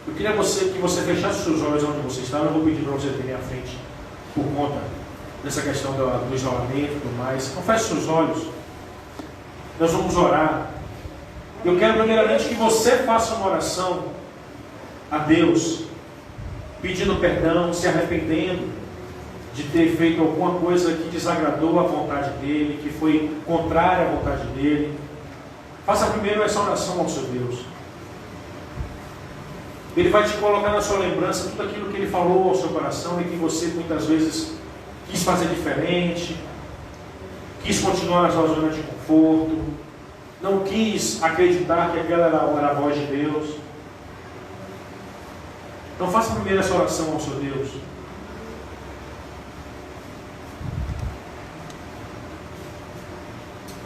eu queria que você fechasse os seus olhos onde você está. Eu vou pedir para você vir à frente por conta dessa questão do isolamento e tudo mais. Então feche seus olhos. Nós vamos orar. Eu quero primeiramente que você faça uma oração a Deus, pedindo perdão, se arrependendo de ter feito alguma coisa que desagradou a vontade dele, que foi contrária à vontade dele. Faça primeiro essa oração ao seu Deus. Ele vai te colocar na sua lembrança tudo aquilo que ele falou ao seu coração e que você muitas vezes quis fazer diferente, quis continuar na sua zona de conforto, não quis acreditar que aquela era a voz de Deus. Então faça primeiro essa oração ao seu Deus.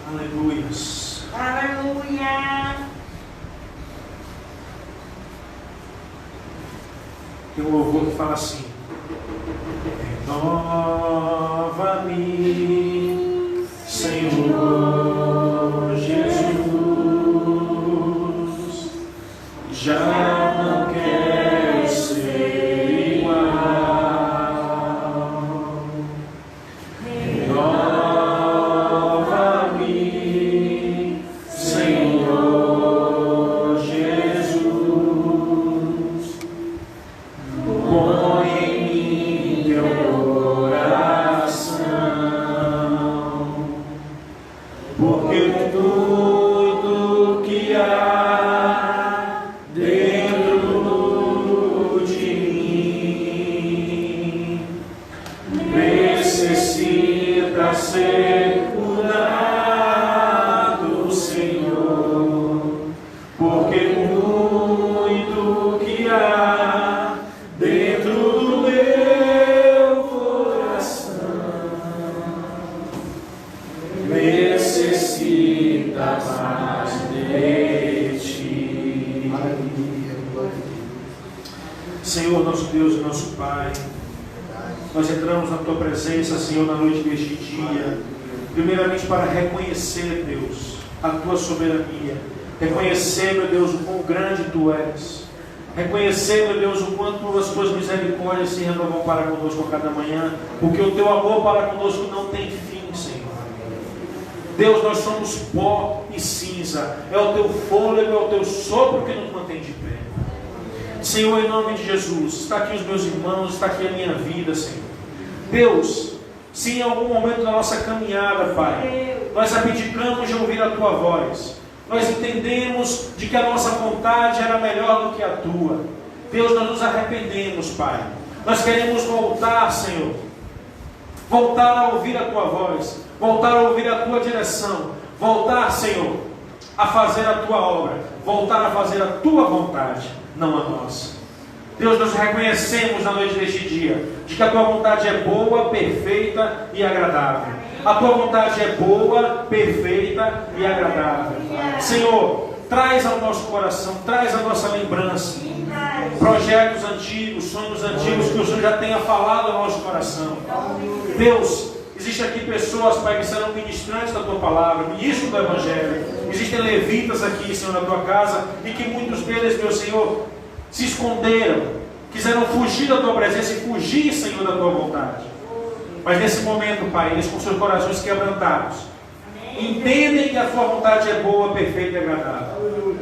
Aleluias. Aleluia. Tem um louvor que fala assim: renova-me, Senhor Jesus, já não quero ser igual. Renova-me, Senhor Jesus, necessita ser curado, Senhor, porque muito que há dentro do meu coração necessita mais de Ti. Senhor, nosso Deus e nosso Pai, nós entramos na Tua presença, Senhor, na noite deste dia, primeiramente para reconhecer, Deus, a Tua soberania, reconhecer, meu Deus, o quão grande Tu és, reconhecer, meu Deus, o quanto as Tuas misericórdias se renovam para conosco a cada manhã, porque o Teu amor para conosco não tem fim, Senhor. Deus, nós somos pó e cinza, é o Teu fôlego, é o Teu sopro que nos mantém de pé. Senhor, em nome de Jesus, está aqui os meus irmãos, está aqui a minha vida, Senhor. Deus, se em algum momento da nossa caminhada, Pai, nós abdicamos de ouvir a Tua voz, nós entendemos de que a nossa vontade era melhor do que a Tua. Deus, nós nos arrependemos, Pai. Nós queremos voltar, Senhor, voltar a ouvir a Tua voz, voltar a ouvir a Tua direção, voltar, Senhor, a fazer a Tua obra, voltar a fazer a Tua vontade, não a nossa. Deus, nós reconhecemos na noite deste dia de que a Tua vontade é boa, perfeita e agradável. A Tua vontade é boa, perfeita e agradável. Senhor, traz ao nosso coração, traz à nossa lembrança projetos antigos, sonhos antigos que o Senhor já tenha falado ao nosso coração. Deus, existem aqui pessoas, Pai, que serão ministrantes da Tua palavra, ministros do Evangelho. Existem levitas aqui, Senhor, na Tua casa, e que muitos deles, meu Senhor, se esconderam, quiseram fugir da Tua presença e fugir, Senhor, da Tua vontade. Mas nesse momento, Pai, eles com seus corações quebrantados, entendem que a Tua vontade é boa, perfeita e agradável.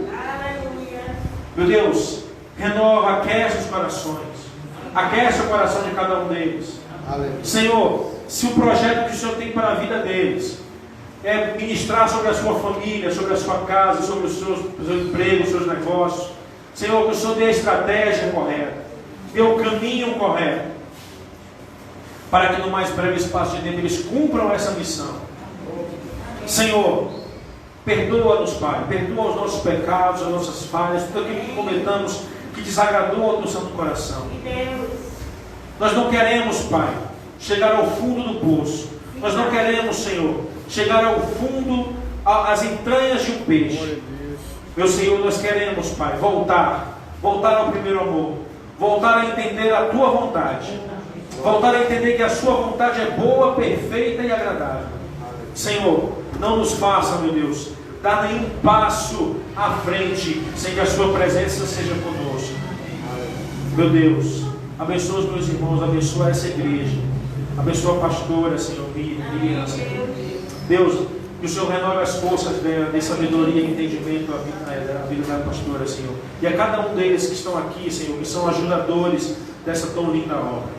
Meu Deus, renova, aquece os corações, aquece o coração de cada um deles. Senhor, se o projeto que o Senhor tem para a vida deles é ministrar sobre a sua família, sobre a sua casa, sobre os seus empregos, os seus negócios, Senhor, que o Senhor dê a estratégia correta, dê o caminho correto, para que no mais breve espaço de tempo eles cumpram essa missão. Senhor, perdoa-nos, Pai, perdoa os nossos pecados, as nossas falhas, tudo aquilo que cometamos que desagradou ao Teu Santo Coração. Nós não queremos, Pai, chegar ao fundo do poço. Nós não queremos, Senhor, chegar ao fundo, às entranhas de um peixe. Meu Senhor, nós queremos, Pai, voltar ao primeiro amor, voltar a entender a Tua vontade, voltar a entender que a Sua vontade é boa, perfeita e agradável. Senhor, não nos faça, meu Deus, dar nenhum passo à frente sem que a Sua presença seja conosco. Meu Deus, abençoa os meus irmãos, abençoa essa igreja, abençoa a pastora, Senhor, Miriam, Senhor. Deus, que o Senhor renove as forças dela, dê sabedoria e entendimento à vida da pastora, Senhor. E a cada um deles que estão aqui, Senhor, que são ajudadores dessa tão linda obra.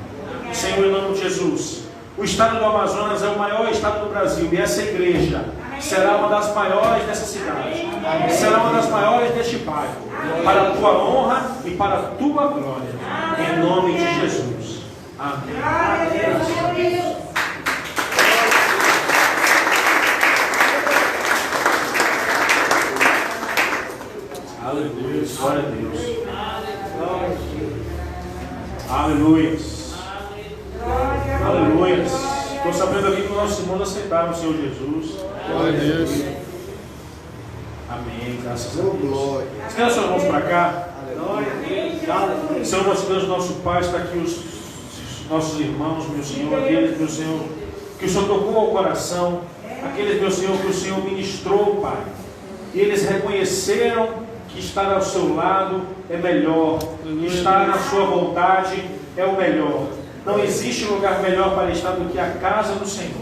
Senhor, em nome de Jesus, o estado do Amazonas é o maior estado do Brasil, e essa igreja será uma das maiores dessa cidade, será uma das maiores deste bairro, para a Tua honra e para a Tua glória, em nome de Jesus. Amém. Aleluia, glória a Deus. Aleluia. Aleluia. Estou sabendo aqui que os nossos irmãos aceitaram o Senhor Jesus. Glória a Deus. Amém, graças a Deus. Esquece seus irmãos para cá. Senhor, nosso Deus, nosso Pai, está aqui os nossos irmãos, meu Senhor, aqueles, meu Senhor, que o Senhor tocou ao coração, aqueles, meu Senhor, que o Senhor ministrou, Pai. E eles reconheceram que estar ao seu lado é melhor, que estar na sua vontade é o melhor. Não existe lugar melhor para estar do que a casa do Senhor.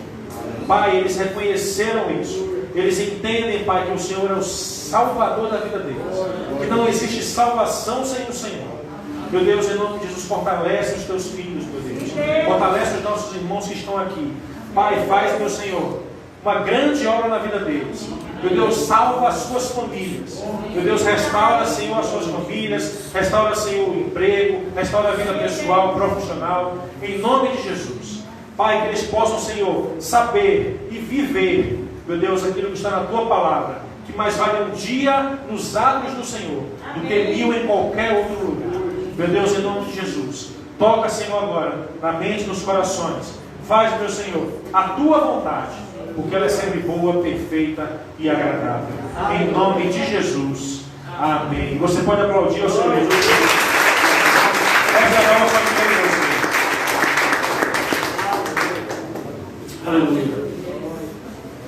Pai, eles reconheceram isso. Eles entendem, Pai, que o Senhor é o Salvador da vida deles, que não existe salvação sem o Senhor. Meu Deus, em nome de Jesus, fortalece os Teus filhos, meu Deus. Fortalece os nossos irmãos que estão aqui. Pai, faz, meu Senhor, uma grande obra na vida deles. Meu Deus, salva as suas famílias. Meu Deus, restaura, Senhor, as suas famílias. Restaura, Senhor, o emprego. Restaura a vida pessoal, profissional. Em nome de Jesus. Pai, que eles possam, Senhor, saber e viver, meu Deus, aquilo que está na Tua palavra, que mais vale um dia nos átrios do Senhor do que 1000 em qualquer outro lugar. Meu Deus, em nome de Jesus, toca, Senhor, agora na mente, nos corações. Faz, meu Senhor, a Tua vontade, porque ela é sempre boa, perfeita e agradável. Em nome de Jesus. Amém. Você pode aplaudir ao Senhor Jesus. Essa é a nossa família, Senhor. Aleluia.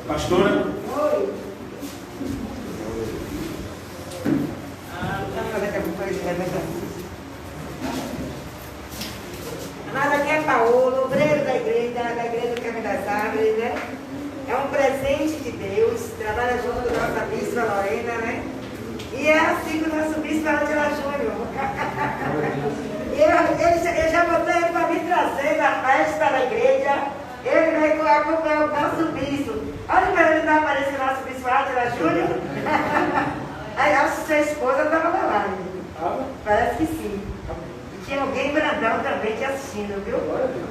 Pastora? Nós aqui é Paulo, obreiro da igreja do Caminho das Árvores, né? É um presente de Deus, trabalha junto com a nossa bispa Lorena, né? E é assim que o nosso bispo Angela Júnior. Eu já botei ele para me trazer na festa da igreja. Ele vai acompanhar o nosso bispo. Olha para ele não aparecer o nosso bispo Angela Júnior. Aí a sua esposa estava lá, né? Parece que sim. E tinha alguém grandão também te assistindo, viu?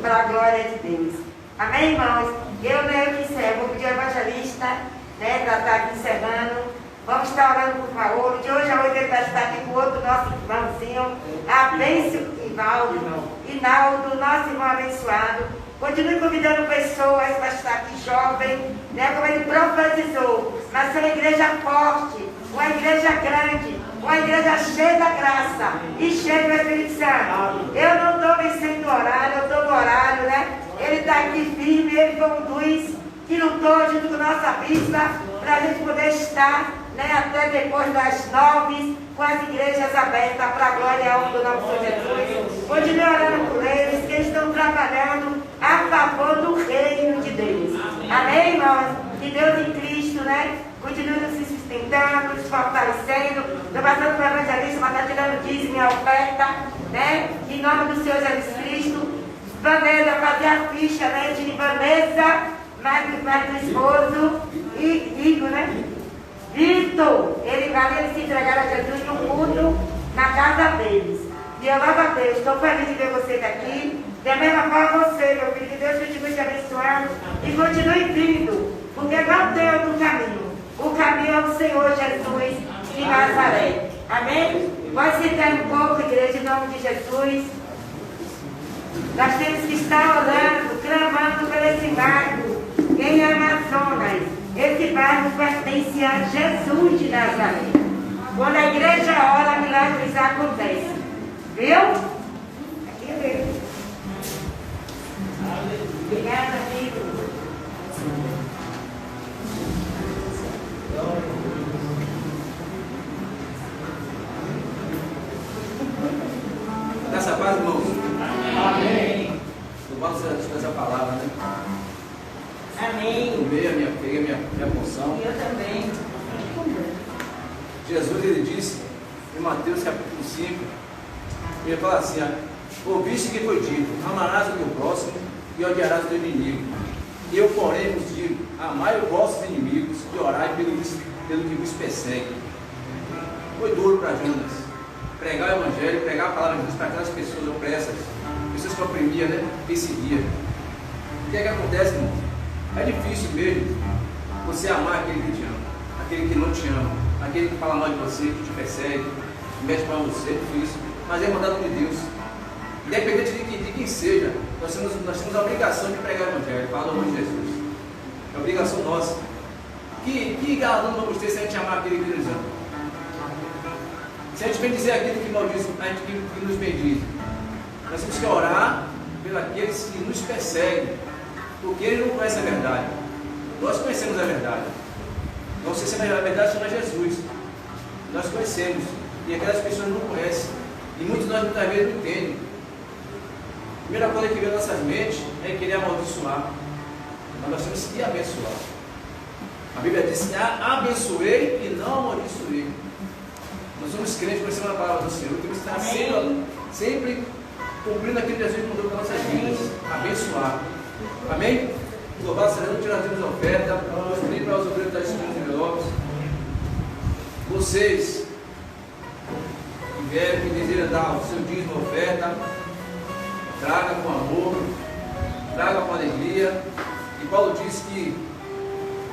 Para a glória de Deus. Amém, irmãos? Eu que encerro, vou pedir ao evangelista, né, para estar aqui encerrando. Vamos estar orando por Paulo. De hoje a 8 ele vai estar aqui com outro nosso irmãozinho, Abêncio Inaldo, nosso irmão abençoado. Continue convidando pessoas para estar aqui jovem, né, como ele profetizou. Mas ser uma igreja forte, uma igreja grande, uma igreja cheia da graça e cheia do Espírito Santo. Eu não estou vencendo o horário, eu estou no horário, né? Ele está aqui firme, ele conduz, que lutou junto com nossa bispa, para a gente poder estar, né, até depois das 9, com as igrejas abertas, para a glória e a honra do nosso Senhor Jesus. Continue orando por eles, que eles estão trabalhando a favor do reino de Deus. Amém, irmãos? Que Deus em Cristo, né, continue nos sustentando, nos fortalecendo. Estou passando para o evangelista, mas está tirando dízimo e a oferta, né? Em nome do Senhor Jesus Cristo. Vanessa, fazer a ficha, né, de Vanessa, mais do esposo, e Igor, né? Vitor, ele vai se entregar a Jesus no culto na casa deles. E eu louvo a Deus, estou feliz de ver você daqui. Da mesma forma você, meu filho, que Deus continue te abençoando e continue vindo, porque não tem outro caminho. O caminho é o Senhor Jesus de Nazaré. Amém? Pode sentar um pouco, igreja, em nome de Jesus. Nós temos que estar orando, clamando por esse bairro em Amazonas. Esse bairro pertence a Jesus de Nazaré. Quando a igreja ora, milagres acontecem. Viu? Aqui é Deus. Obrigada, amigo. Nessa paz, irmãos. Amém. Louvado seja Deus por essa palavra, né? Amém. Eu peguei minha porção. Eu também. Jesus, ele disse em Mateus capítulo 5, ele fala assim, ouviste que foi dito, amarás o teu próximo e odiarás o teu inimigo. E eu, porém, vos digo, amai os vossos inimigos e orai pelo que vos persegue. Foi duro para Jonas pregar o evangelho, pregar a palavra de Deus para aquelas pessoas opressas, pessoas que oprimiam, né? Perseguiam. O que é que acontece, irmão? É difícil mesmo você amar aquele que te ama, aquele que não te ama, aquele que fala mal de você, que te persegue, que mexe para você, é difícil, mas é mandado de Deus. Independente de quem seja, nós temos a obrigação de pregar o evangelho, falar do amor de Jesus. É obrigação nossa. Que galardão vamos ter se a gente amar aquele que nos ama? Se a gente bendizer aquilo que maldiz, a gente que nos bendiz, nós temos que orar pelos aqueles que nos perseguem, porque eles não conhecem a verdade. Nós conhecemos a verdade. Nós conhecemos a verdade sobre Jesus. Nós conhecemos. E aquelas pessoas não conhecem. E muitos de nós muitas vezes não entendem. A primeira coisa que vem nas nossas mentes é querer amaldiçoar. Mas nós temos que abençoar. A Bíblia diz que abençoei e não amaldiçoei. Nós somos crentes, conhecemos a palavra do Senhor. Temos que estar sempre cumprindo aquilo que Jesus mandou para nossas vidas. Abençoar. Amém? Louvado seja Deus, tiraremos a oferta. Vamos pedir para os obreiros da esquina de envelopes. Vocês que vierem, que desejam dar o seu dízimo, oferta, traga com amor. traga com alegria. E Paulo disse que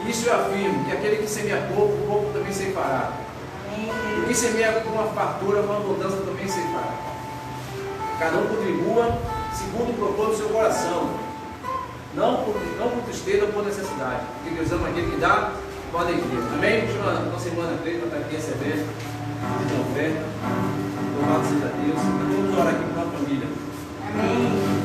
isso eu afirmo, que aquele que semeia pouco, pouco também ceifará. E quem semeia com uma fartura, com uma abundância também ceifará. Cada um contribua segundo o propósito do seu coração, não por tristeza ou por necessidade, porque Deus ama aquele que dá com alegria. Amém? Uma semana para estar aqui recebendo uma oferta. Louvado seja Deus. Então vamos orar aqui com a família. Amém.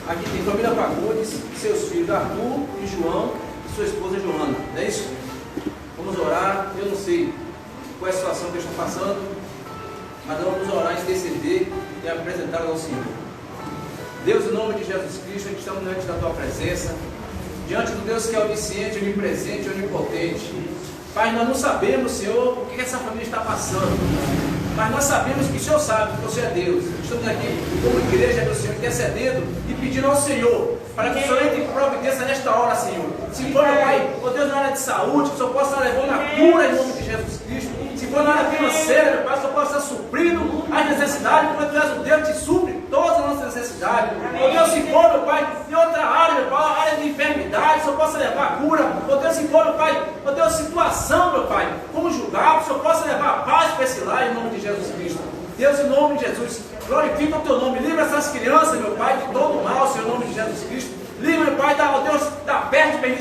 Aqui tem família Fagundes, seus filhos Arthur e João e sua esposa Joana, não é isso? Vamos orar. Eu não sei qual é a situação que eles estão passando, mas nós vamos orar, interceder e apresentar ao Senhor. Deus, em nome de Jesus Cristo, aqui estamos diante da Tua presença, diante do Deus que é onisciente, onipresente, onipotente. Pai, nós não sabemos, Senhor, o que essa família está passando, mas nós sabemos que o Senhor sabe, que o Senhor é Deus. Estamos aqui como igreja do Senhor, intercedendo e pedindo ao Senhor para que o Senhor entre em providência nesta hora, Senhor. Se for, meu Pai, ó Deus, na área de saúde, que o Senhor possa estar levando a cura em nome de Jesus Cristo. Se for na área financeira, meu Pai, o Senhor possa estar suprindo as necessidades, porque Tu és o Deus que supre todas as nossas necessidades. Ó Deus, se for, meu Pai, em outra área, meu Pai, área de enfermidade, o Senhor possa levar a cura. Ó Deus, se for, meu Pai, ó Deus, situação, meu Pai, conjugal, que o Senhor possa levar a paz para esse lar em nome de Jesus Cristo. Deus, em nome de Jesus, glorifica o Teu nome, livra essas crianças, meu Pai, de todo mal, Senhor, em nome de Jesus Cristo. Livra, meu Pai, ó Deus, da peste